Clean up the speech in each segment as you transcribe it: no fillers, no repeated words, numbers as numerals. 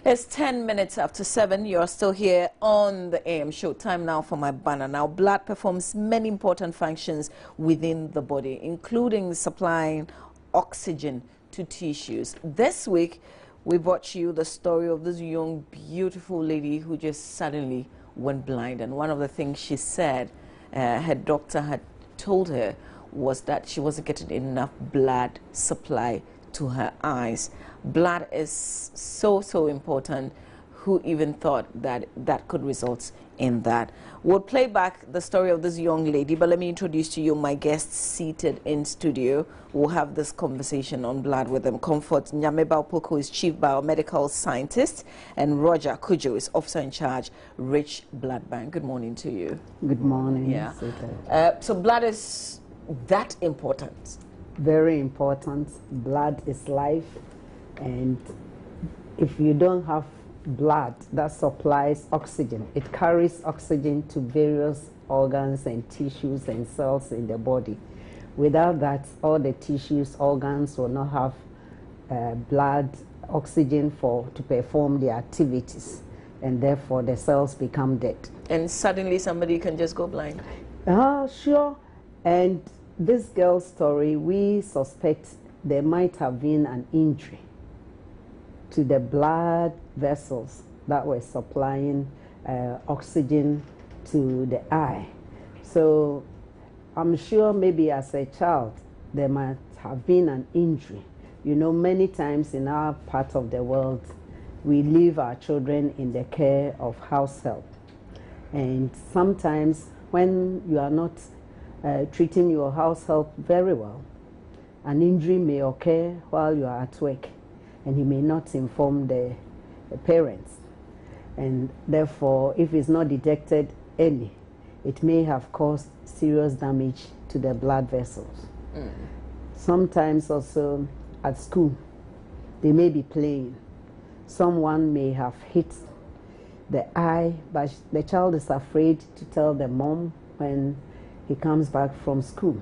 It's 10 minutes after 7. You're still here on the AM show. Time now for my banner. Now, blood performs many important functions within the body, including supplying oxygen to tissues. This week, we brought you the story of this young, beautiful lady who just suddenly went blind. And one of the things she said her doctor had told her was that she wasn't getting enough blood supply to her eyes. Blood is so important. Who even thought that that could result in that? We'll play back the story of this young lady, but let me introduce to you my guests seated in studio. We'll have this conversation on blood with them. Comfort Nyameba Opoko is Chief Biomedical Scientist, and Roger Kujo is Officer in Charge, Rich Blood Bank. Good morning to you. Good morning. Yeah. So blood is that important? Very important. Blood is life, and if you don't have blood that supplies oxygen, it carries oxygen to various organs and tissues and cells in the body. Without that, all the tissues, organs will not have blood oxygen to perform their activities, and therefore the cells become dead. And suddenly somebody can just go blind? Sure. And this girl's story, we suspect there might have been an injury to the blood vessels that were supplying oxygen to the eye. So I'm sure maybe as a child there might have been an injury. You know, many times in our part of the world we leave our children in the care of house help, and sometimes when you are not treating your house help very well, an injury may occur while you are at work, and he may not inform the parents. And therefore, if it's not detected early, it may have caused serious damage to the blood vessels. Sometimes also at school, they may be playing. Someone may have hit the eye, but the child is afraid to tell the mom when he comes back from school.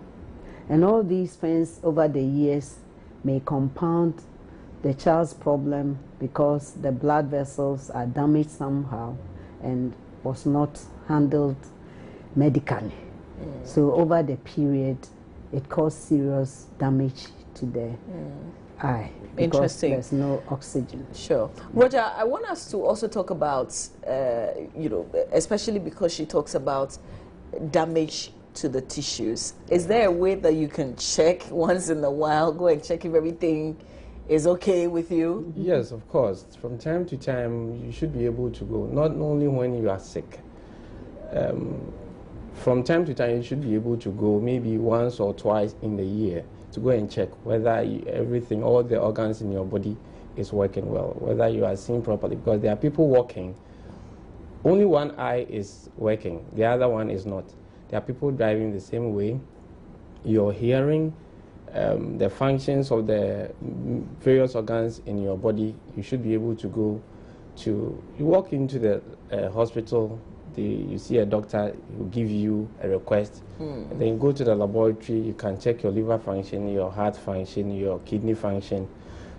And all these things over the years may compound the child's problem because the blood vessels are damaged somehow and was not handled medically. So over the period, it caused serious damage to the eye because Interesting. There's no oxygen. Sure. Roger, I want us to also talk about, especially because she talks about damage to the tissues. Is there a way that you can check once in a while, go and check if everything is okay with you? Yes, of course. From time to time, you should be able to go, not only when you are sick. From time to time, you should be able to go maybe once or twice in the year to go and check whether everything, all the organs in your body is working well, whether you are seeing properly, because there are people walking, only one eye is working, the other one is not. There are people driving the same way. Your hearing, the functions of the various organs in your body, you should be able to go to, you walk into the hospital, you see a doctor, he will give you a request, and then you go to the laboratory, you can check your liver function, your heart function, your kidney function.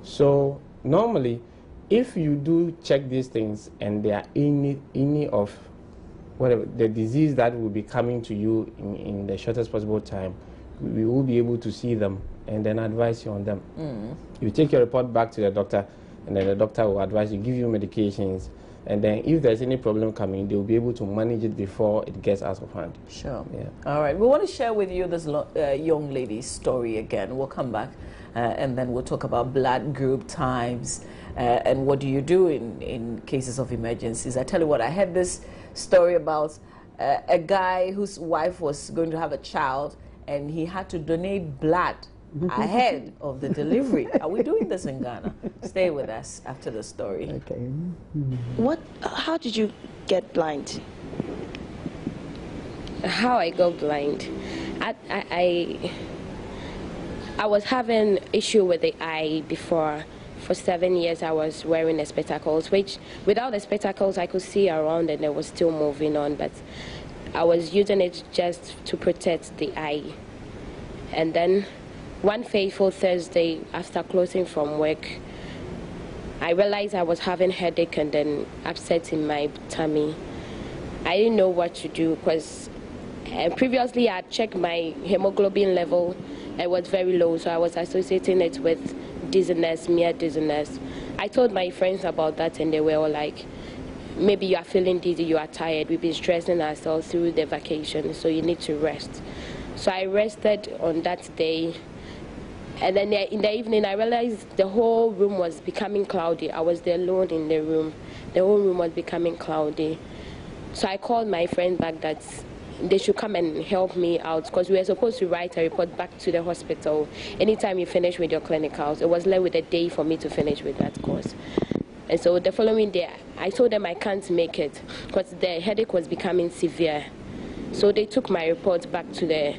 So normally, if you do check these things and there are any of whatever the disease that will be coming to you in the shortest possible time, we will be able to see them and then advise you on them. You take your report back to the doctor, and then the doctor will advise you, give you medications, and then if there's any problem coming, they will be able to manage it before it gets out of hand. Sure. Yeah. All right. We want to share with you this young lady's story again. We'll come back and then we'll talk about blood group types and what do you do in cases of emergencies. I tell you what, I had this story about a guy whose wife was going to have a child, and he had to donate blood ahead of the delivery. Are we doing this in Ghana? Stay with us after the story. Okay. How did you get blind? How I got blind? I was having issue with the eye before. For 7 years I was wearing the spectacles, which without the spectacles I could see around and it was still moving on, but I was using it just to protect the eye. And then one fateful Thursday after closing from work, I realized I was having headache and then upset in my tummy. I didn't know what to do because previously I checked my hemoglobin level. It was very low, so I was associating it with dizziness, mere dizziness. I told my friends about that and they were all like, maybe you are feeling dizzy, you are tired. We've been stressing ourselves through the vacation, so you need to rest. So I rested on that day. And then in the evening, I realized the whole room was becoming cloudy. I was there alone in the room. The whole room was becoming cloudy. So I called my friend back that they should come and help me out because we were supposed to write a report back to the hospital anytime you finish with your clinicals. It was left with a day for me to finish with that course. And so the following day, I told them I can't make it because the headache was becoming severe. So they took my report back to the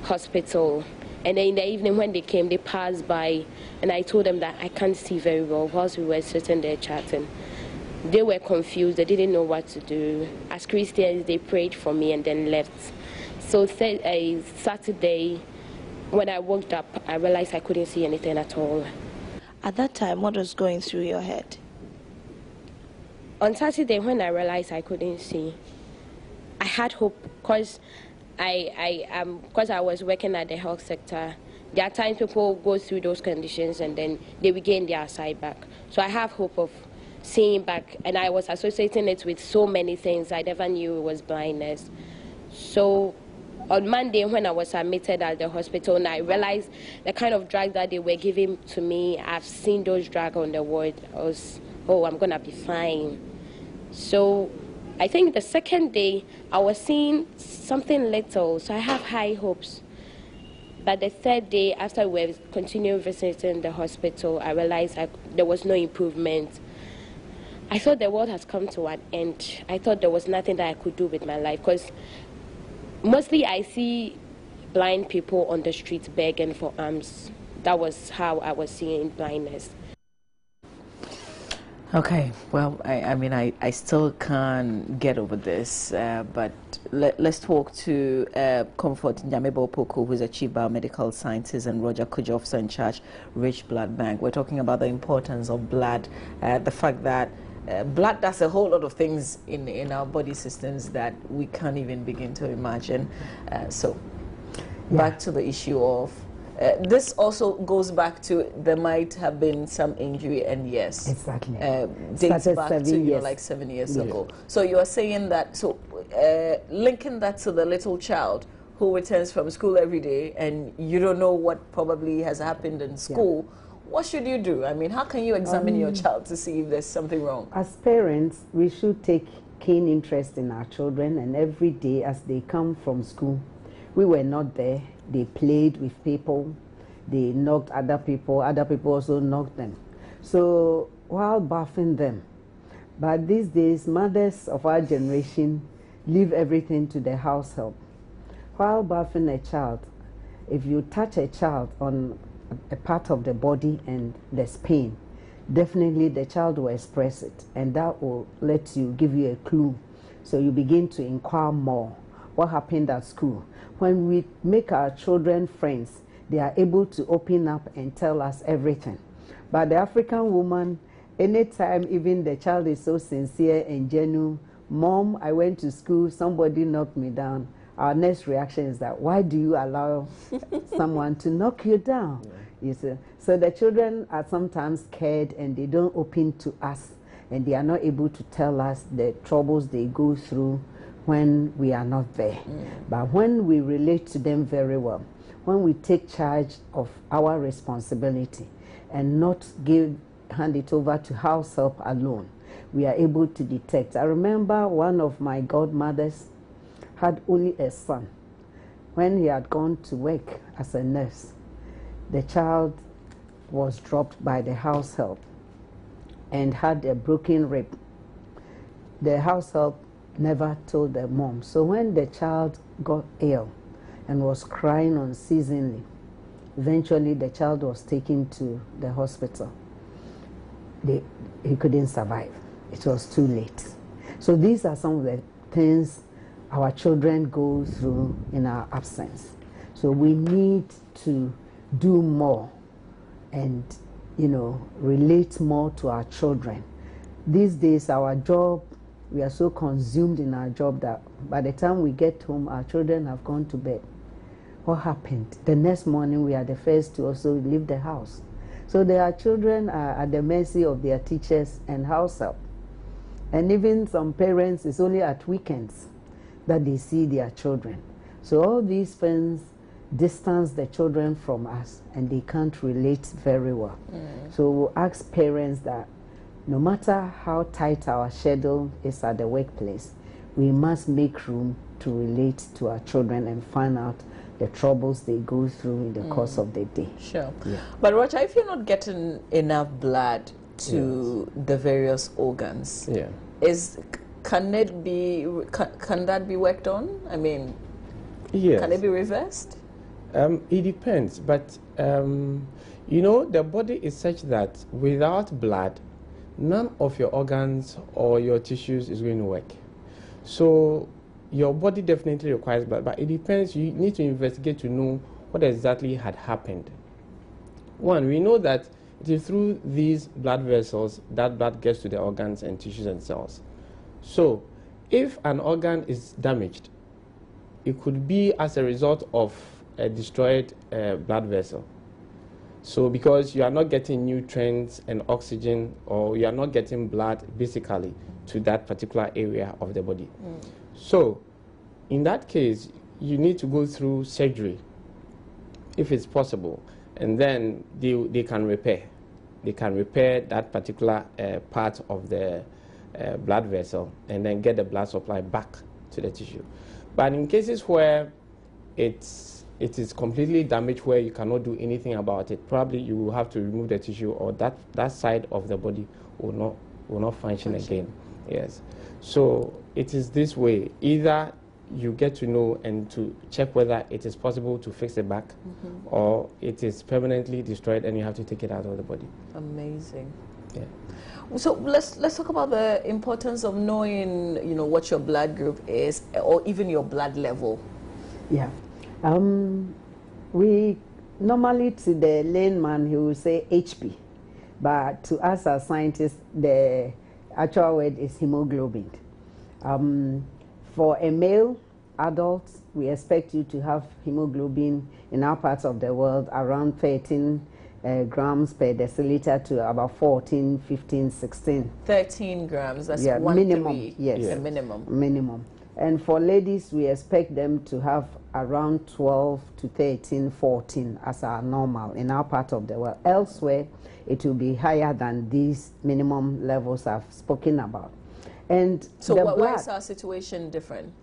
hospital. And then in the evening when they came, they passed by and I told them that I can't see very well whilst we were sitting there chatting. They were confused. They didn't know what to do. As Christians, they prayed for me and then left. So Saturday, when I woke up, I realized I couldn't see anything at all. At that time, what was going through your head? On Saturday, when I realized I couldn't see, I had hope because I was working at the health sector. There are times people go through those conditions and then they regain their sight back. So I have hope of seeing back, and I was associating it with so many things. I never knew it was blindness. So on Monday when I was admitted at the hospital and I realized the kind of drugs that they were giving to me, I've seen those drugs on the ward. I was, oh, I'm gonna be fine. So I think the second day I was seeing something little, so I have high hopes. But the third day, after we were continuing visiting the hospital, I realized there was no improvement. I thought the world has come to an end. I thought there was nothing that I could do with my life because mostly I see blind people on the streets begging for alms. That was how I was seeing blindness. Okay, well, I still can't get over this, but let's talk to Comfort Nyamebo Poko, who's a Chief Biomedical Scientist, and Roger Kujo, Officer in Charge, Rich Blood Bank. We're talking about the importance of blood, the fact that blood does a whole lot of things in our body systems that we can't even begin to imagine. Back to the issue of this also goes back to there might have been some injury, and yes, exactly, dates back to like 7 years ago. So you are saying that, so linking that to the little child who returns from school every day and you don't know what probably has happened in school, what should you do? I mean, how can you examine your child to see if there's something wrong? As parents, we should take keen interest in our children, and every day as they come from school, we were not there. They played with people, they knocked other people also knocked them. So while bathing them, but these days, mothers of our generation leave everything to the house help. While bathing a child, if you touch a child on a part of the body and there's pain, definitely the child will express it, and that will give you a clue. So you begin to inquire more. What happened at school? When we make our children friends, they are able to open up and tell us everything. But the African woman, anytime even the child is so sincere and genuine, Mom, I went to school, somebody knocked me down. Our next reaction is that, why do you allow someone to knock you down? You see? So the children are sometimes scared and they don't open to us, and they are not able to tell us the troubles they go through when we are not there. But when we relate to them very well, when we take charge of our responsibility and not hand it over to house help alone, we are able to detect. I remember one of my godmothers had only a son. When he had gone to work as a nurse, the child was dropped by the house help and had a broken rib. The house help never told the mom. So when the child got ill and was crying unceasingly, eventually the child was taken to the hospital. He couldn't survive. It was too late. So these are some of the things our children go through in our absence. So we need to do more and relate more to our children. These days, our job, we are so consumed in our job that by the time we get home, our children have gone to bed. What happened? The next morning, we are the first to also leave the house. So their children are at the mercy of their teachers and house help. And even some parents, it's only at weekends that they see their children. So all these things distance the children from us, and they can't relate very well. So we'll ask parents that no matter how tight our schedule is at the workplace, we must make room to relate to our children and find out the troubles they go through in the course of the day. Sure. Yeah. But Roger, if you're not getting enough blood to the various organs, can that be worked on? I mean, can it be reversed? It depends, but the body is such that without blood, none of your organs or your tissues is going to work. So your body definitely requires blood, but it depends. You need to investigate to know what exactly had happened. One, we know that it is through these blood vessels that blood gets to the organs and tissues and cells. So if an organ is damaged, it could be as a result of a destroyed blood vessel. So because you are not getting nutrients and oxygen, or you are not getting blood basically to that particular area of the body. So in that case, you need to go through surgery if it's possible, and then they can repair. They can repair that particular part of the blood vessel and then get the blood supply back to the tissue. But in cases where it is completely damaged, where you cannot do anything about it, probably you will have to remove the tissue, or that side of the body will not function again. Yes. So it is this way. Either you get to know and to check whether it is possible to fix it back, or it is permanently destroyed and you have to take it out of the body. Amazing. Yeah. So let's talk about the importance of knowing, what your blood group is, or even your blood level. Yeah. We normally, to the layman, he will say HP, but to us as scientists, the actual word is hemoglobin. For a male adult, we expect you to have hemoglobin in our parts of the world around 13 grams per deciliter to about 14, 15, 16. 13 grams, that's minimum. Yes, a minimum. Minimum. And for ladies, we expect them to have around 12 to 13, 14 as our normal in our part of the world. Elsewhere, it will be higher than these minimum levels I've spoken about. And so why is our situation different?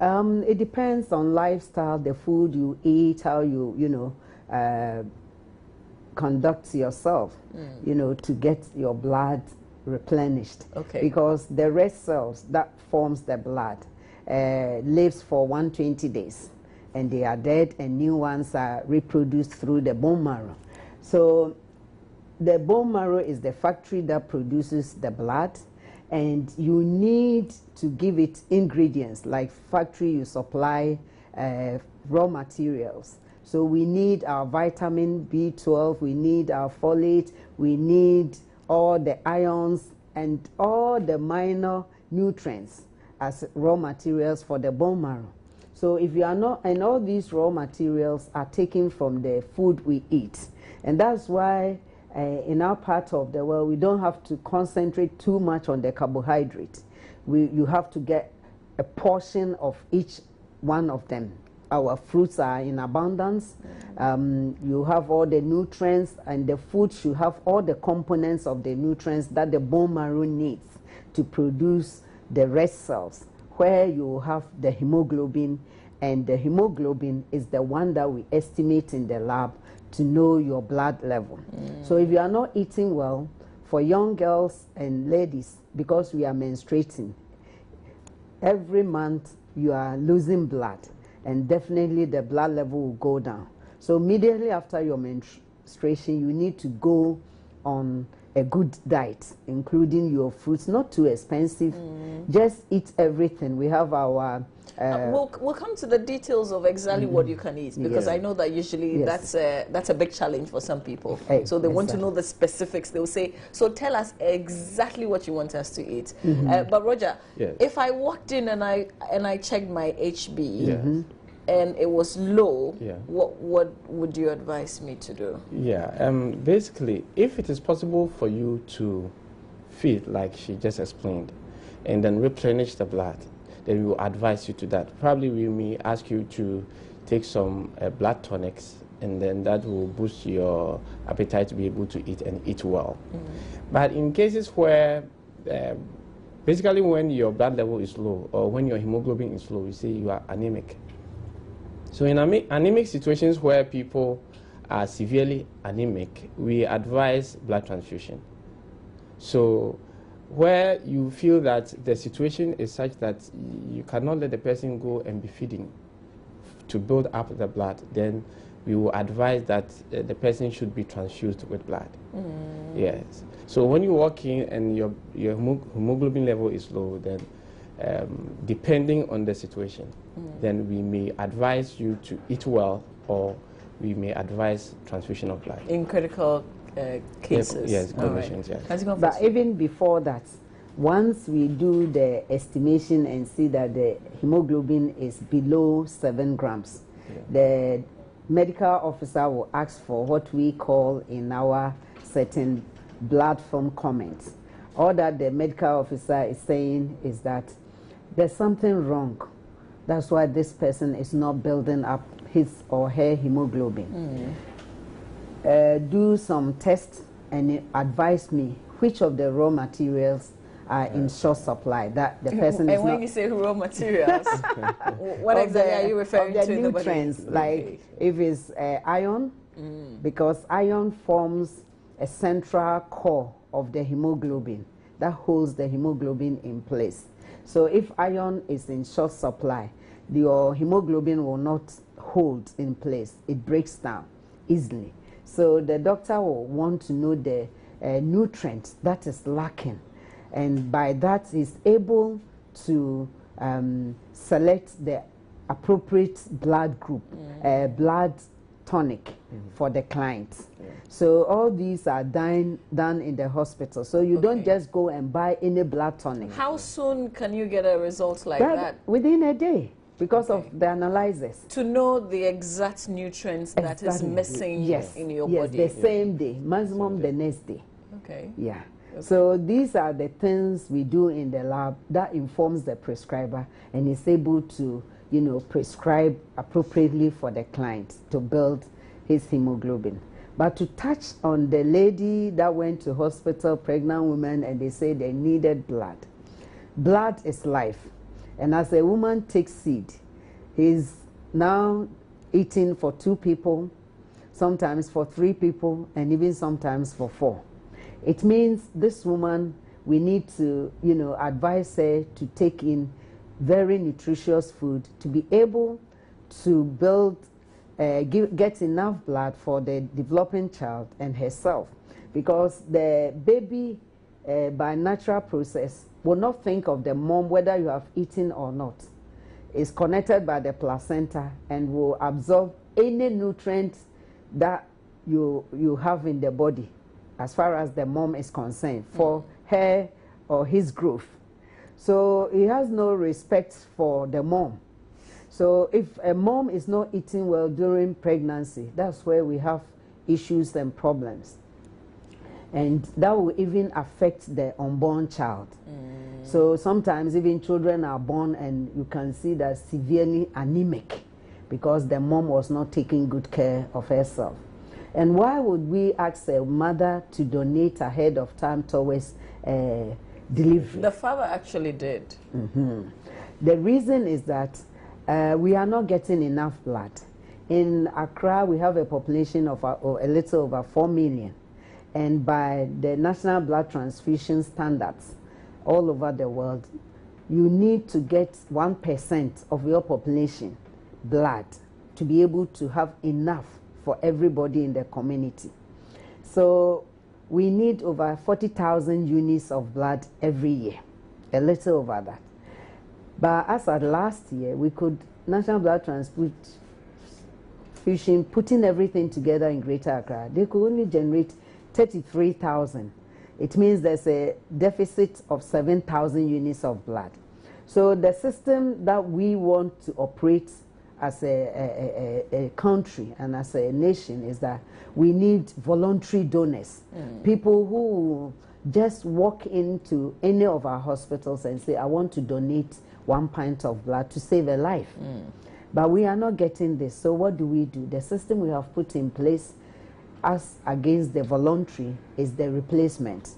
It depends on lifestyle, the food you eat, how you conduct yourself, to get your blood replenished. Okay. Because the red cells that forms the blood lives for 120 days, and they are dead, and new ones are reproduced through the bone marrow. So the bone marrow is the factory that produces the blood, and you need to give it ingredients. Like factory, you supply raw materials. So we need our vitamin B12, we need our folate, we need all the ions and all the minor nutrients as raw materials for the bone marrow. So if you are not, and all these raw materials are taken from the food we eat. And that's why in our part of the world, we don't have to concentrate too much on the carbohydrate. You have to get a portion of each one of them. Our fruits are in abundance. You have all the nutrients, and the food should have all the components of the nutrients that the bone marrow needs to produce the red cells, where you have the hemoglobin, and the hemoglobin is the one that we estimate in the lab to know your blood level. So if you are not eating well, for young girls and ladies, because we are menstruating, every month you are losing blood, and definitely the blood level will go down. So immediately after your menstruation, you need to go on a good diet, including your fruits, not too expensive. Just eat everything. We have our we'll come to the details of exactly what you can eat, because I know that usually that's a big challenge for some people. So they want to know the specifics. They'll say, so tell us exactly what you want us to eat. But Roger, if I walked in and I checked my HB and it was low, what would you advise me to do? Basically, if it is possible for you to feed like she just explained and then replenish the blood, then we will advise you to that. Probably we may ask you to take some blood tonics, and then that will boost your appetite to be able to eat and eat well. But in cases where, basically when your blood level is low or when your hemoglobin is low, we say you are anemic. So in anemic situations where people are severely anemic, we advise blood transfusion. So where you feel that the situation is such that you cannot let the person go and be feeding to build up the blood, then we will advise that the person should be transfused with blood. Yes. So when you walk in and your hemoglobin level is low, then depending on the situation, then we may advise you to eat well, or we may advise transfusion of blood. In critical cases. Yes, conditions, yes. But even before that, once we do the estimation and see that the hemoglobin is below 7 grams, the medical officer will ask for what we call in our setting blood film comments. All that the medical officer is saying is that there's something wrong. That's why this person is not building up his or her hemoglobin. Do some tests and advise me which of the raw materials are in short supply. That the person is and when not. you say raw materials, what exactly are you referring to? The nutrients, like if it's iron, because iron forms a central core of the hemoglobin that holds the hemoglobin in place. So if iron is in short supply, your hemoglobin will not hold in place. It breaks down easily. So the doctor will want to know the nutrient that is lacking, and by that he's able to select the appropriate blood group, blood tonic for the client. So all these are done in the hospital. So you don't just go and buy any blood tonic. How soon can you get a result like that? Within a day, because of the analysis. To know the exact nutrients that is missing in your body. Yes, the same day, maximum the next day. Okay. Yeah. Okay. So these are the things we do in the lab that informs the prescriber and is able to, prescribe appropriately for the client to build his hemoglobin. But to touch on the lady that went to hospital, pregnant woman, and they say they needed blood. Blood is life. And as a woman takes seed, he's now eating for 2 people, sometimes for 3 people, and even sometimes for 4. It means this woman, we need to, advise her to take in very nutritious food to be able to build, get enough blood for the developing child and herself. Because the baby, by natural process, will not think of the mom whether you have eaten or not. It's connected by the placenta and will absorb any nutrients that you have in the body as far as the mom is concerned for her or his growth. So he has no respect for the mom. So if a mom is not eating well during pregnancy, that's where we have issues and problems. And that will even affect the unborn child. So sometimes even children are born and you can see that severely anemic because the mom was not taking good care of herself. And why would we ask a mother to donate ahead of time towards delivery? The father actually did. The reason is that we are not getting enough blood. In Accra, we have a population of a little over 4 million. And by the national blood transfusion standards all over the world, you need to get 1% of your population blood to be able to have enough for everybody in the community. So we need over 40,000 units of blood every year, a little over that. But as at last year, we could, National Blood Transfusion, putting everything together in Greater Accra, they could only generate 33,000. It means there's a deficit of 7,000 units of blood. So the system that we want to operate as a country and as a nation is that we need voluntary donors, people who just walk into any of our hospitals and say, I want to donate 1 pint of blood to save a life. But we are not getting this. So what do? The system we have put in place as against the voluntary is the replacement.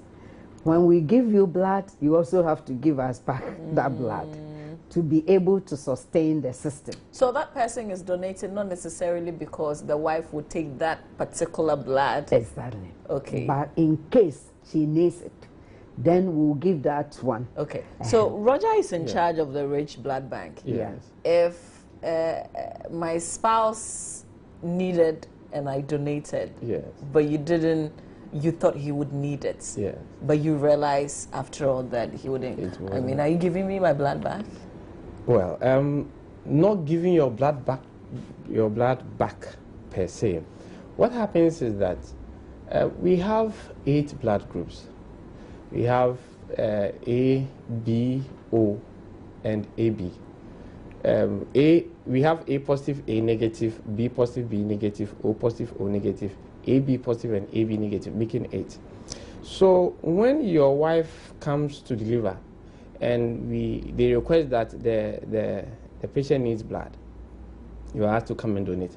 When we give you blood, you also have to give us back that blood to be able to sustain the system. So that person is donating not necessarily because the wife would take that particular blood. Exactly. Okay. But in case she needs it, then we'll give that one. Okay. So Roger is in charge of the Rich Blood Bank. Yes. If my spouse needed and I donated, Yes. but you didn't, you thought he would need it. Yes. But you realize after all that he wouldn't. I mean, are you giving me my blood back? Well, not giving your blood back per se. What happens is that we have 8 blood groups. We have A, B, O, and AB. We have A positive, A negative, B positive, B negative, O positive, O negative, AB positive, and AB negative, making 8. So when your wife comes to deliver, and they request that the patient needs blood, you are asked to come and donate.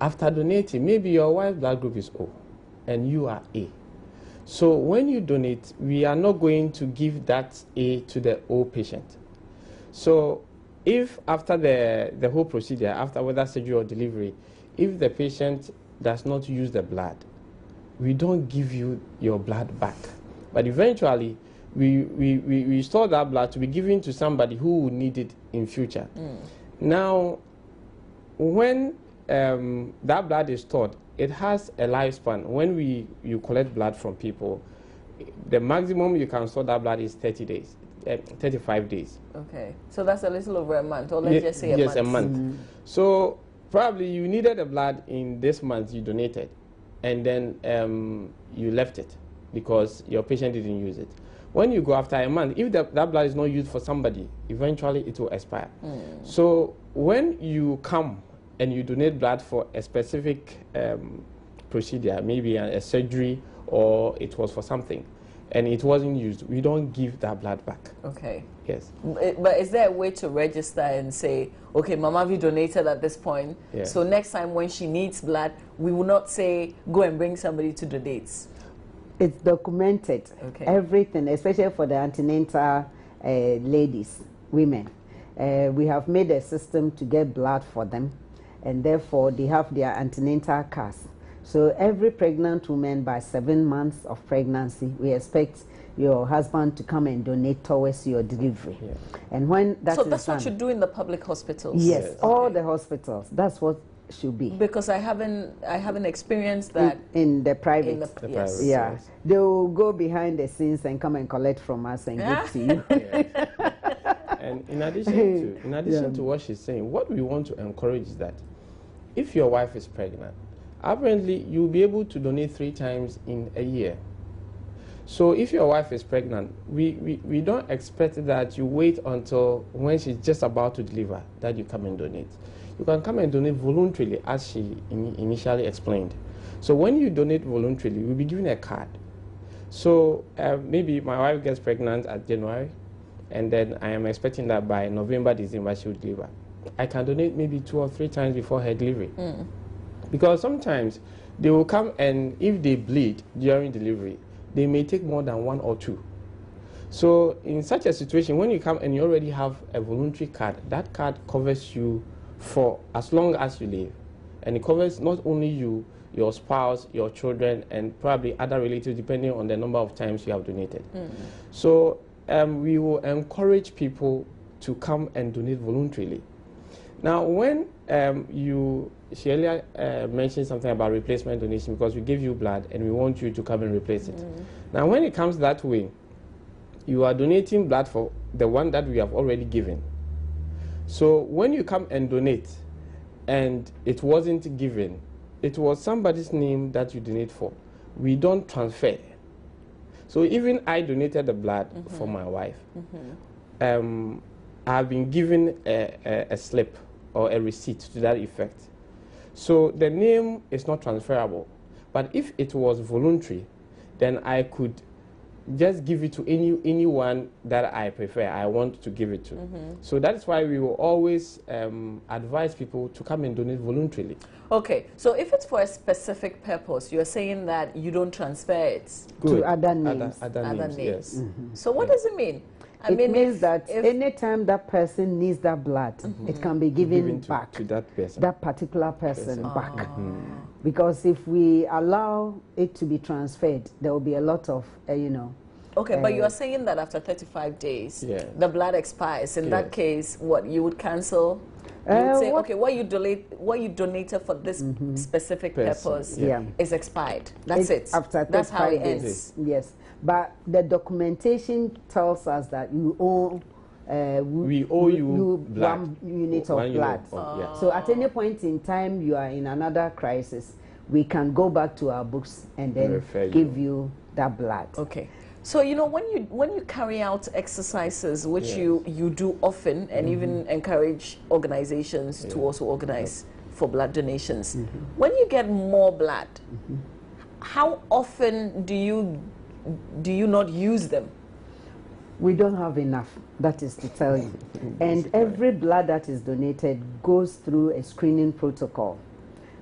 After donating, maybe your wife's blood group is O, and you are A. So when you donate, we are not going to give that A to the O patient. So if after the whole procedure, after whether surgery or delivery, if the patient does not use the blood, we don't give you your blood back. But eventually, we store that blood to be given to somebody who will need it in future. Now, when that blood is stored, it has a lifespan. When you collect blood from people, the maximum you can store that blood is 30 days, 35 days. Okay, so that's a little over a month, or let's just say a month. Yes, a month. So probably you needed the blood in this month, you donated, and then you left it because your patient didn't use it. When you go after a month, if that blood is not used for somebody, eventually it will expire. So when you come and you donate blood for a specific procedure, maybe a surgery, or it was for something, and it wasn't used, we don't give that blood back. Okay. Yes. But is there a way to register and say, okay, Mama, we donated at this point, so next time when she needs blood, we will not say, go and bring somebody to donate? It's documented, everything, especially for the antenatal ladies, women. We have made a system to get blood for them, and therefore they have their antenatal cards. So every pregnant woman by 7 months of pregnancy, we expect your husband to come and donate towards your delivery. And when that so is that's done, what you do in the public hospitals? Yes, all the hospitals. That's what should be. Because I haven't experienced that in the private. Yes. Yeah, they will go behind the scenes and come and collect from us and give to you. And in addition to what she's saying, what we want to encourage is that if your wife is pregnant, apparently you'll be able to donate 3 times in a year. So if your wife is pregnant, we don't expect that you wait until when she's just about to deliver that you come and donate. You can come and donate voluntarily, as she initially explained. So when you donate voluntarily, you'll be given a card. So maybe my wife gets pregnant at January, and then I am expecting that by November, December, she will deliver. I can donate maybe 2 or 3 times before her delivery. Because sometimes they will come, and if they bleed during delivery, they may take more than 1 or 2. So in such a situation, when you come and you already have a voluntary card, that card covers you for as long as you live. And it covers not only you, your spouse, your children, and probably other relatives, depending on the number of times you have donated. So we will encourage people to come and donate voluntarily. Now, when she earlier mentioned something about replacement donation, because we give you blood and we want you to come and replace it. Now, when it comes that way, you are donating blood for the one that we have already given. So when you come and donate and it wasn't given, it was somebody's name that you donate for, we don't transfer. So even I donated the blood for my wife. I've been given a slip or a receipt to that effect. So the name is not transferable. But if it was voluntary, then I could just give it to anyone that I prefer, I want to give it to. So that's why we will always advise people to come and donate voluntarily. Okay, so if it's for a specific purpose, you're saying that you don't transfer it to other names. Other names, yes. So what does it mean? It means that anytime that person needs that blood, it can be given back to that person, that particular person back. Because if we allow it to be transferred, there will be a lot of, Okay, but you are saying that after 35 days, the blood expires. In that case, what, you would cancel? You would say, okay, what you donated for this specific purpose is expired. That's it. After 35 That's how it days. ends. Yes. But the documentation tells us that you owe we owe you blood. 1 unit of blood. So at any point in time you are in another crisis, we can go back to our books and then give you that blood. Okay. So, when you carry out exercises, which you do often, and even encourage organizations to also organize for blood donations, when you get more blood, how often do you not use them? We don't have enough, that is to tell you. And every blood that is donated goes through a screening protocol.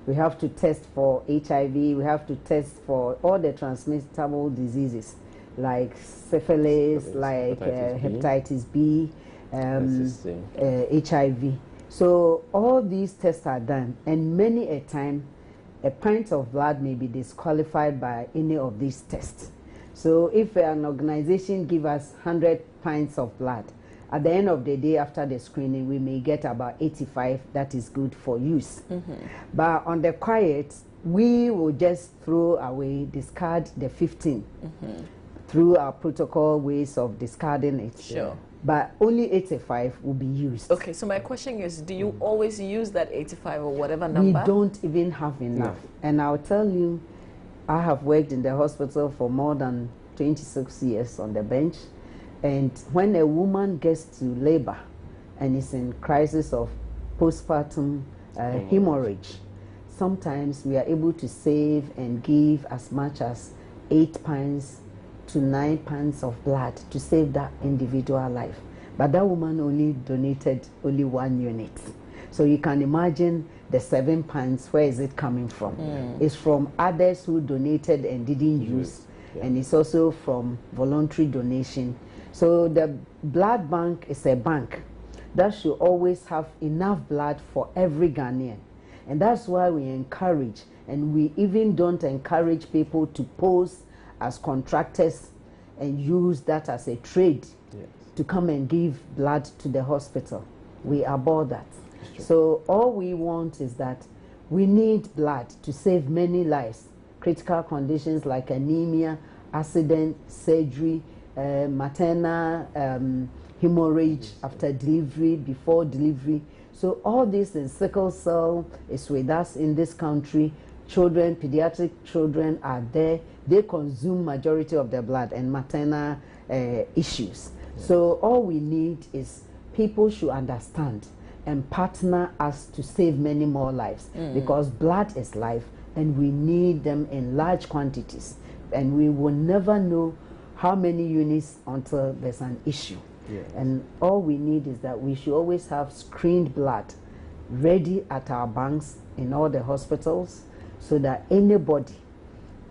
We have to test for HIV, we have to test for all the transmissible diseases, like syphilis, like hepatitis B, HIV. So all these tests are done, and many a time a pint of blood may be disqualified by any of these tests. So if an organization gives us 100 pints of blood, at the end of the day after the screening, we may get about 85 that is good for use. But on the quiet, we will just throw away, discard the 15 through our protocol ways of discarding it. Sure. But only 85 will be used. Okay, so my question is, do you always use that 85 or whatever number? We don't even have enough. And I'll tell you, I have worked in the hospital for more than 26 years on the bench. And when a woman gets to labor and is in crisis of postpartum hemorrhage, sometimes we are able to save and give as much as 8 pints to 9 pints of blood to save that individual life. But that woman only donated only 1 unit. So you can imagine the 7 pints, where is it coming from? It's from others who donated and didn't use, and it's also from voluntary donation. So the blood bank is a bank that should always have enough blood for every Ghanaian. And that's why we encourage, and we even don't encourage people to pose as contractors and use that as a trade to come and give blood to the hospital. We abhor that. So all we want is that we need blood to save many lives. Critical conditions like anemia, accident, surgery, maternal hemorrhage after delivery, before delivery. So all this in sickle cell is with us in this country. Children, pediatric children are there. They consume majority of their blood, and maternal issues. So all we need is people should understand and partner us to save many more lives, because blood is life and we need them in large quantities, and we will never know how many units until there's an issue. And all we need is that we should always have screened blood ready at our banks in all the hospitals, so that anybody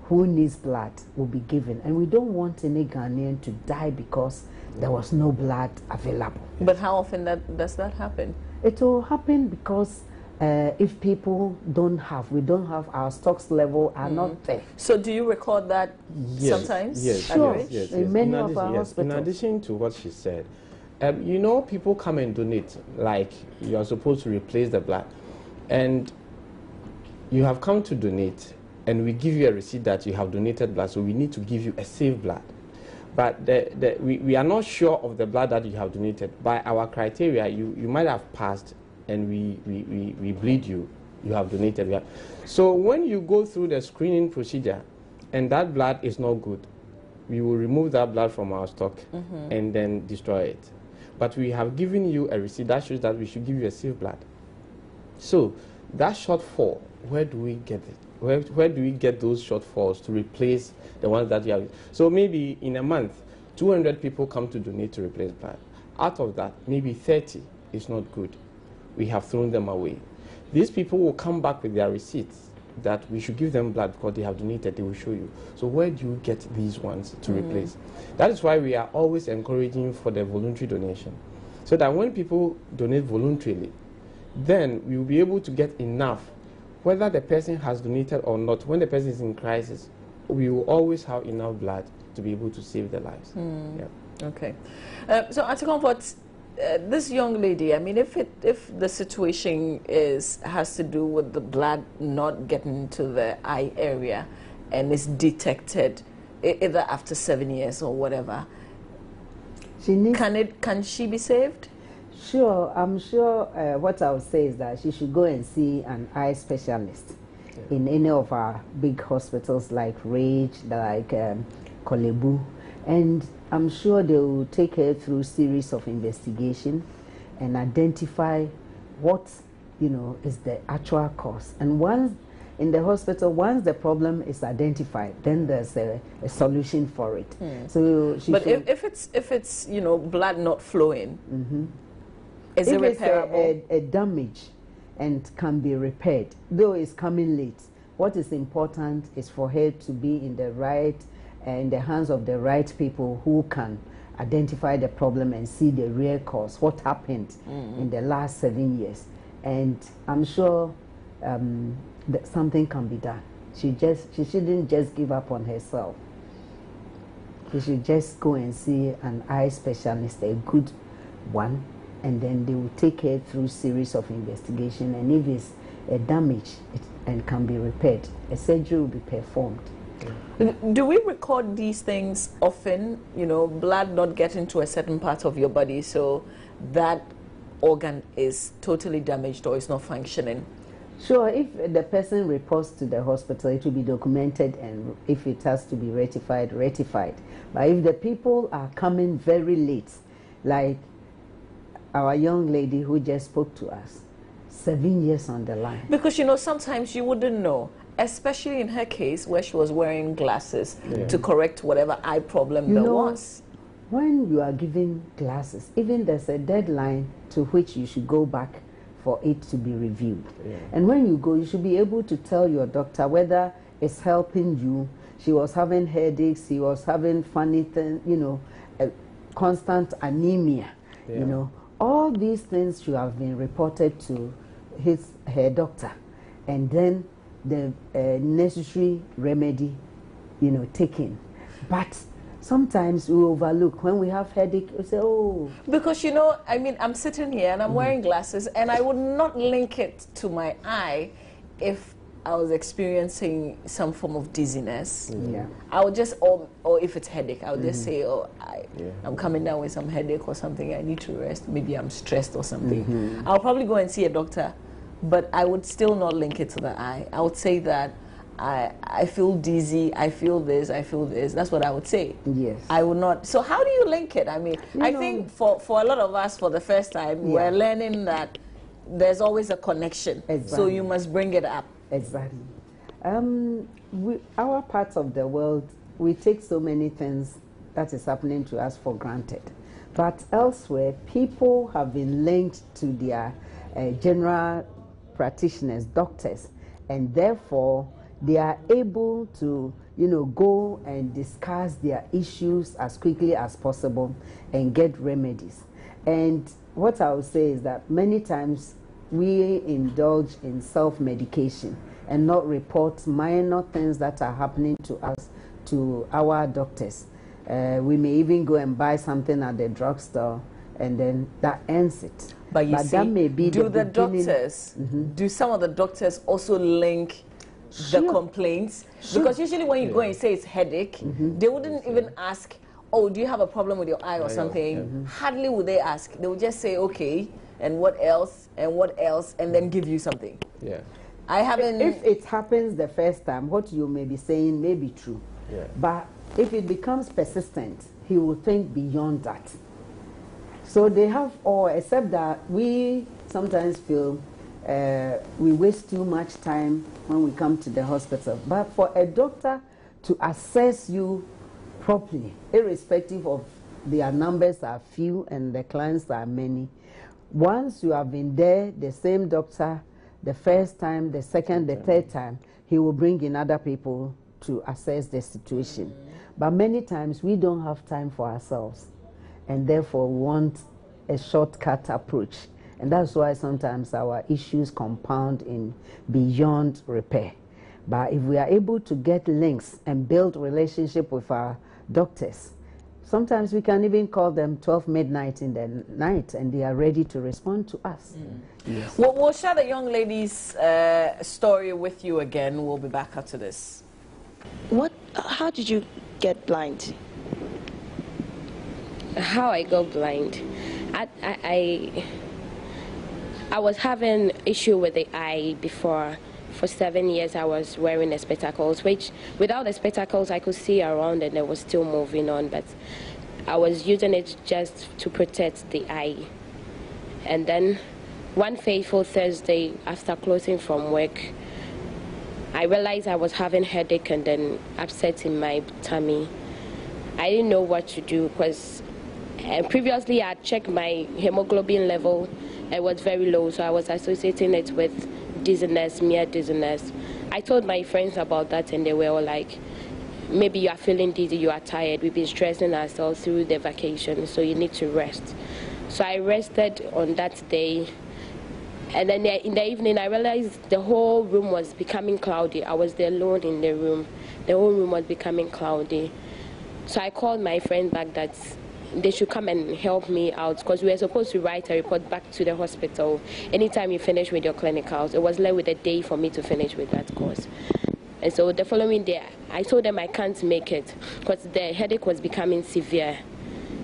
who needs blood will be given. And we don't want any Ghanaian to die because there was no blood available. But how often does that happen? It will happen because if people don't have, we don't have, our stocks level are not there. So do you record that sometimes? Yes, sure. Yes. In many of our hospitals. In addition to what she said, You know, people come and donate, like you are supposed to replace the blood, and you have come to donate, and we give you a receipt that you have donated blood, so we need to give you a safe blood. But we are not sure of the blood that you have donated. By our criteria, you might have passed, and we bleed you. You have donated. So when you go through the screening procedure, and that blood is not good, we will remove that blood from our stock and then destroy it. But we have given you a receipt that shows that we should give you a safe blood. So that shortfall, where do we get it? Where do we get those shortfalls to replace the ones that you have? So maybe in a month, 200 people come to donate to replace blood. Out of that, maybe 30 is not good. We have thrown them away. These people will come back with their receipts that we should give them blood because they have donated. They will show you. So where do you get these ones to replace? That is why we are always encouraging for the voluntary donation, so that when people donate voluntarily, then we will be able to get enough, whether the person has donated or not. When the person is in crisis, we will always have enough blood to be able to save their lives. Yeah. Okay. So, Auntie Comfort, this young lady, I mean, if the situation has to do with the blood not getting to the eye area and is detected either after 7 years or whatever, can she be saved? Sure, I'm sure what I would say is that she should go and see an eye specialist in any of our big hospitals like Rage, like Kolebu, and I'm sure they will take her through series of investigation and identify what, is the actual cause. And once in the hospital, once the problem is identified, then there's a solution for it. So if it's blood not flowing, is it repairable? If it's a damage and can be repaired, though it's coming late, what is important is for her to be in the hands of the right people who can identify the problem and see the real cause, what happened in the last 7 years. And I'm sure that something can be done. She shouldn't just give up on herself. She should just go and see an eye specialist, a good one, and then they will take her through series of investigation, and if it's a damage and can be repaired, a surgery will be performed. Do we record these things often? Blood not getting to a certain part of your body, so that organ is totally damaged or is not functioning? Sure, if the person reports to the hospital, it will be documented, and if it has to be rectified. But if the people are coming very late, like our young lady who just spoke to us, 7 years on the line. Because, sometimes you wouldn't know, especially in her case where she was wearing glasses to correct whatever eye problem there was. When you are given glasses, even there's a deadline to which you should go back for it to be reviewed. And when you go, you should be able to tell your doctor whether it's helping you. She was having headaches, she was having funny things, constant anemia, all these things should have been reported to her doctor, and then the necessary remedy, taken. But sometimes we overlook. When we have headache, we say, oh. Because, I'm sitting here and I'm wearing glasses, and I would not link it to my eye if I was experiencing some form of dizziness. I would just, or if it's headache, I would just say, I'm coming down with some headache or something, I need to rest, maybe I'm stressed or something. I'll probably go and see a doctor, but I would still not link it to the eye. I would say that I feel dizzy, I feel this. That's what I would say. Yes. I would not. So how do you link it? I mean, I think for a lot of us, for the first time, we're learning that there's always a connection. Exactly. So you must bring it up. Exactly. Our parts of the world, we take so many things that is happening to us for granted. But elsewhere, people have been linked to their general practitioners, doctors, and therefore they are able to, go and discuss their issues as quickly as possible and get remedies. And what I would say is that many times we indulge in self-medication and not report minor things that are happening to us to our doctors. We may even go and buy something at the drugstore and then that ends it. But you see, that may be do the beginning. doctors, do some of the doctors also link the complaints? Because usually when you go and say it's headache, they wouldn't even ask, oh, do you have a problem with your eye or something? Hardly would they ask. They would just say, okay, and what else, and then give you something. Yeah. I haven't... If it happens the first time, what you may be saying may be true. Yeah. But if it becomes persistent, he will think beyond that. So they have all, except that we sometimes feel we waste too much time when we come to the hospital. But for a doctor to assess you properly, irrespective of their numbers are few and the clients are many, once you have been there, the same doctor, the first time, the second, the third time, he will bring in other people to assess the situation. But many times we don't have time for ourselves, and therefore we want a shortcut approach. And that's why sometimes our issues compound in beyond repair. But if we are able to get links and build relationship with our doctors, sometimes we can even call them 12 midnight in the night, and they are ready to respond to us. Yes. We'll share the young lady's story with you again. We'll be back after this. How did you get blind? How I got blind? I was having issue with the eye before. For 7 years I was wearing the spectacles, which without the spectacles I could see around and I was still moving on, but I was using it just to protect the eye. And then one fateful Thursday after closing from work, I realized I was having headache and then upset in my tummy. I didn't know what to do because previously I checked my hemoglobin level. It was very low, so I was associating it with dizziness, mere dizziness. I told my friends about that and they were all like, maybe you are feeling dizzy, you are tired, we've been stressing ourselves through the vacation, so you need to rest. So I rested on that day, and then in the evening I realized the whole room was becoming cloudy. I was there alone in the room. The whole room was becoming cloudy. So I called my friend back that they should come and help me out because we were supposed to write a report back to the hospital anytime you finish with your clinicals. It was left with a day for me to finish with that course. And so the following day, I told them I can't make it because the headache was becoming severe.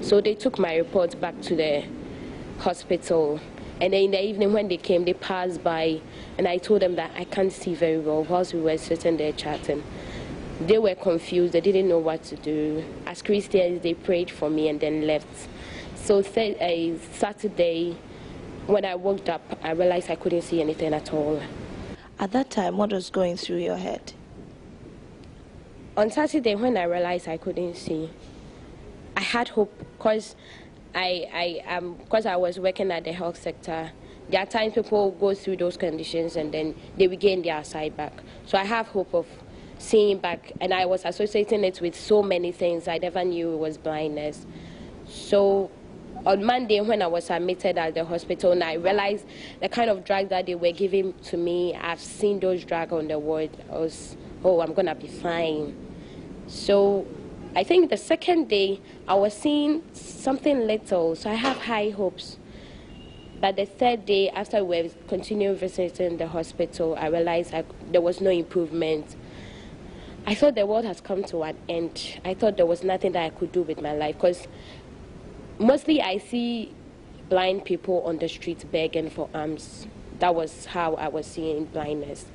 So they took my report back to the hospital. And then in the evening when they came, they passed by and I told them that I can't see very well whilst we were sitting there chatting. They were confused. They didn't know what to do. As Christians, they prayed for me and then left. So Saturday, when I woke up, I realized I couldn't see anything at all. At that time, what was going through your head? On Saturday, when I realized I couldn't see, I had hope because I was working at the health sector. There are times people go through those conditions and then they regain their sight back. So I have hope of seeing back, and I was associating it with so many things. I never knew it was blindness. So on Monday when I was admitted at the hospital and I realized the kind of drug that they were giving to me, I've seen those drugs on the ward, I was, oh, I'm gonna be fine. So I think the second day I was seeing something little, so I have high hopes. But the third day, after we were continuing visiting the hospital, I realized there was no improvement. I thought the world has come to an end. I thought there was nothing that I could do with my life because mostly I see blind people on the streets begging for alms. That was how I was seeing blindness.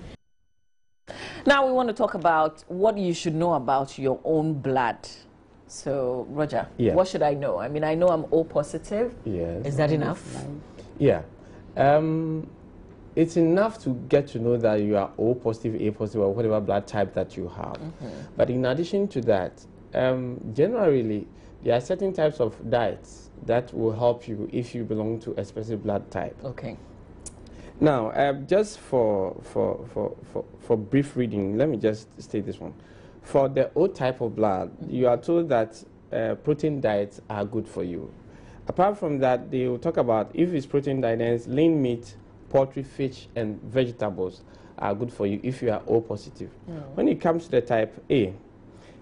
Now we want to talk about what you should know about your own blood. So, Roger, what should I know? I mean, I know I'm O positive. Yes. Is that enough? Yeah. It's enough to get to know that you are O positive, A positive, or whatever blood type that you have. But in addition to that, generally, there are certain types of diets that will help you if you belong to a specific blood type. Okay. Now, just for brief reading, let me just state this one. For the O type of blood, you are told that protein diets are good for you. Apart from that, they will talk about if it's protein diets, lean meat, poultry, fish, and vegetables are good for you if you are O positive. When it comes to the type A,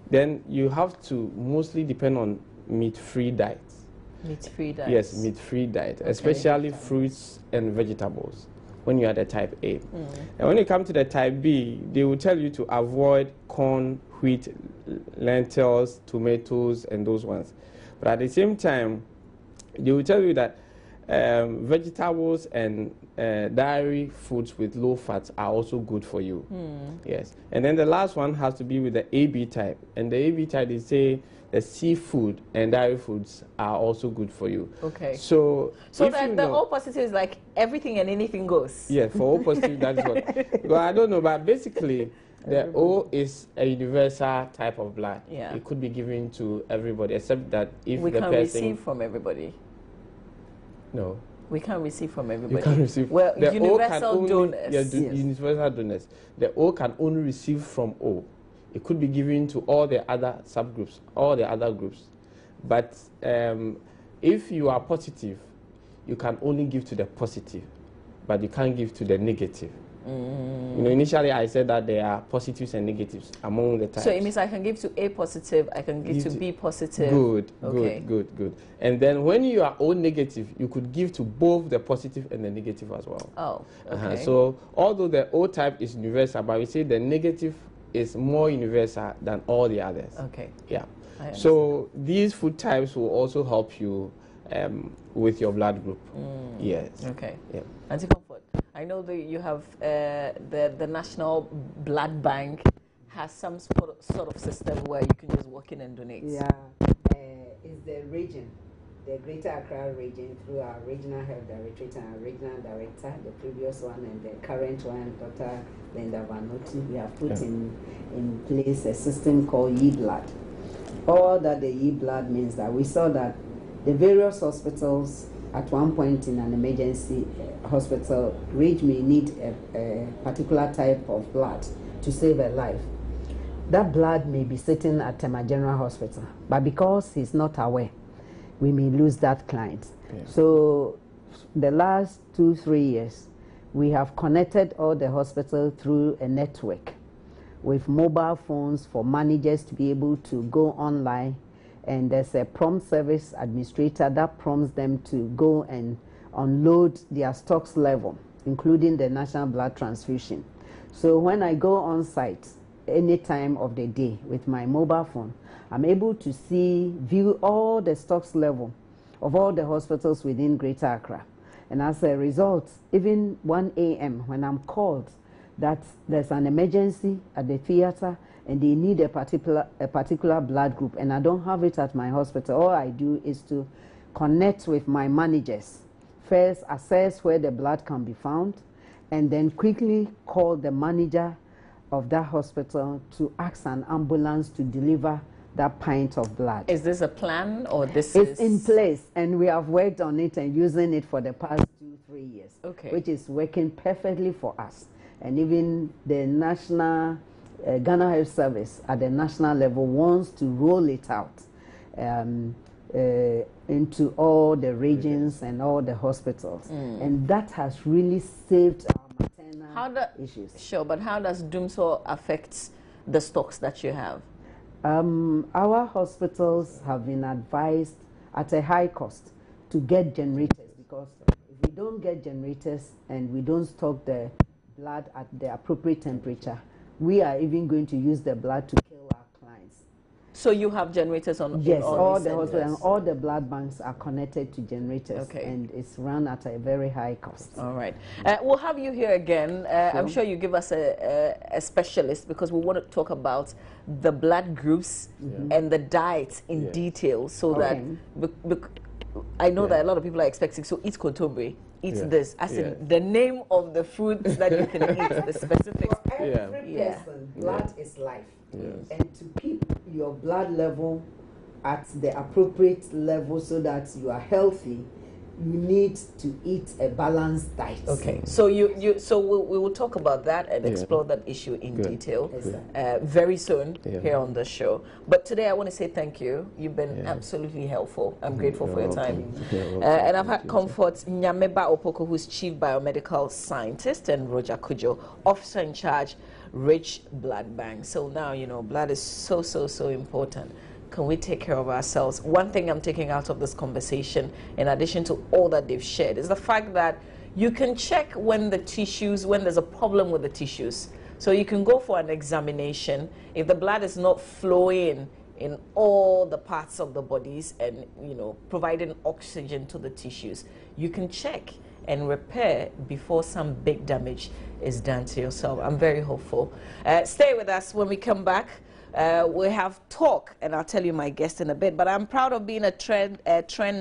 then you have to mostly depend on meat-free diets. Meat-free diet. Yes, meat-free diet, especially fruits and vegetables when you are the type A. And when you come to the type B, they will tell you to avoid corn, wheat, lentils, tomatoes, and those ones. But at the same time, they will tell you that vegetables and dairy foods with low fats are also good for you. Yes. And then the last one has to be with the AB type. And the AB type, they say the seafood and dairy foods are also good for you. Okay. So that the O positive is like everything and anything goes. Yeah, for O positive, that's what. Well, I don't know, but basically, the O is a universal type of blood. Yeah. It could be given to everybody, except that if we the can person... receive from everybody. No. We can't receive from everybody. You can't receive. Well, the universal donors. Yeah, universal donors. The O can only receive from O. It could be given to all the other subgroups, all the other groups. But if you are positive, you can only give to the positive, but you can't give to the negative. You know, initially I said that there are positives and negatives among the types. So it means I can give to A positive, I can give to B positive. Good, okay. good. And then when you are O negative, you could give to both the positive and the negative as well. Oh, okay. So although the O type is universal, but we say the negative is more universal than all the others. Okay. Yeah. So these food types will also help you with your blood group. Yes. Okay. Yeah. Anti-comfort. I know that you have the National Blood Bank has some sort of system where you can just walk in and donate. Yeah, it's the region, the Greater Accra region, through our regional health director and our regional director, the previous one and the current one, Dr. Linda Vanoti. We have put in place a system called eBlood. All that the eBlood means that we saw that the various hospitals at one point in an emergency hospital, which may need a particular type of blood to save a life. That blood may be sitting at Tema General Hospital, but because he's not aware, we may lose that client. Yeah. So the last 2-3 years, we have connected all the hospitals through a network with mobile phones for managers to be able to go online, and there's a prompt service administrator that prompts them to go and unload their stocks level, including the national blood transfusion. So when I go on site any time of the day with my mobile phone, I'm able to view all the stocks level of all the hospitals within Greater Accra. And as a result, even 1 a.m. when I'm called that there's an emergency at the theater and they need a particular blood group, and I don't have it at my hospital, all I do is to connect with my managers. First, assess where the blood can be found, and then quickly call the manager of that hospital to ask an ambulance to deliver that pint of blood. Is this a plan, or this It's in place, and we have worked on it and using it for the past 2-3 years, which is working perfectly for us. And even the national Ghana Health Service at the national level wants to roll it out into all the regions and all the hospitals. And that has really saved our maternal issues. Sure, but how does DUMSO affect the stocks that you have? Our hospitals have been advised at a high cost to get generators, because if we don't get generators and we don't stock the blood at the appropriate temperature, we are even going to use the blood to kill our clients. So you have generators on? Yes, all the hospitals and all the blood banks are connected to generators, and it's run at a very high cost. All right. We'll have you here again. Sure. I'm sure you give us a specialist, because we want to talk about the blood groups and the diet in detail, so that I know that a lot of people are expecting, so eat kontomire, eat this, as in the name of the foods that you can eat, the specifics. For every person, blood is life. And to keep your blood level at the appropriate level so that you are healthy, you need to eat a balanced diet. Okay, so we will talk about that and explore that issue in detail very soon here on the show. But today I want to say thank you. You've been absolutely helpful. I'm grateful for your time. And I've had Comfort Nyameba Opoko, who's Chief Biomedical Scientist, and Roger Kujo, Officer in Charge, Rich Blood Bank. So now, you know, blood is so important. can we take care of ourselves? One thing I'm taking out of this conversation, in addition to all that they've shared, is the fact that you can check when there's a problem with the tissues. So you can go for an examination. If the blood is not flowing in all the parts of the bodies and, providing oxygen to the tissues, you can check and repair before some big damage is done to yourself. I'm very hopeful. Stay with us. When we come back, we have talk, and I'll tell you my guest in a bit, but I'm proud of being a trend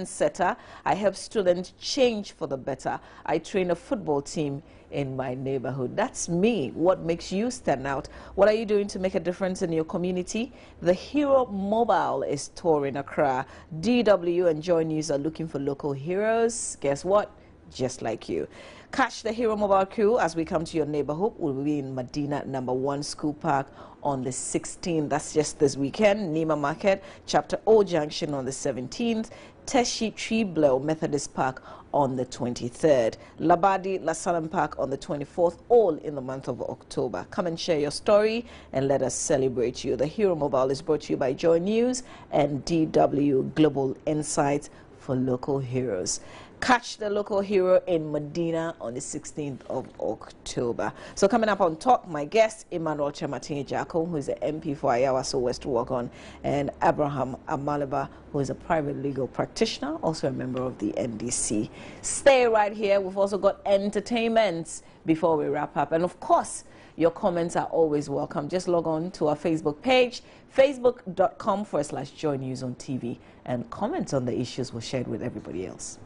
setter. I help students change for the better. I train a football team in my neighborhood. That's me. What makes you stand out? What are you doing to make a difference in your community? The Hero Mobile is touring Accra. DW and Joy News are looking for local heroes. Guess what? Just like you. Catch the Hero Mobile crew as we come to your neighborhood. We'll be in Medina #1 School Park on the 16th. That's just this weekend. Nima Market, Chapter O Junction on the 17th. Teshi Tree Methodist Park on the 23rd. Labadi Lasalam Park on the 24th, all in the month of October. Come and share your story and let us celebrate you. The Hero Mobile is brought to you by Joy News and DW Global Insights for local heroes. Catch the local hero in Medina on the 16th of October. So coming up on Talk, my guest, Emmanuel Chematini Jacko, who is the MP for Ayawaso West Wagon, and Abraham Amaliba, who is a private legal practitioner, also a member of the NDC. Stay right here. We've also got entertainment before we wrap up. And of course, your comments are always welcome. Just log on to our Facebook page, facebook.com/Joy News on TV, and comment on the issues we shared with everybody else.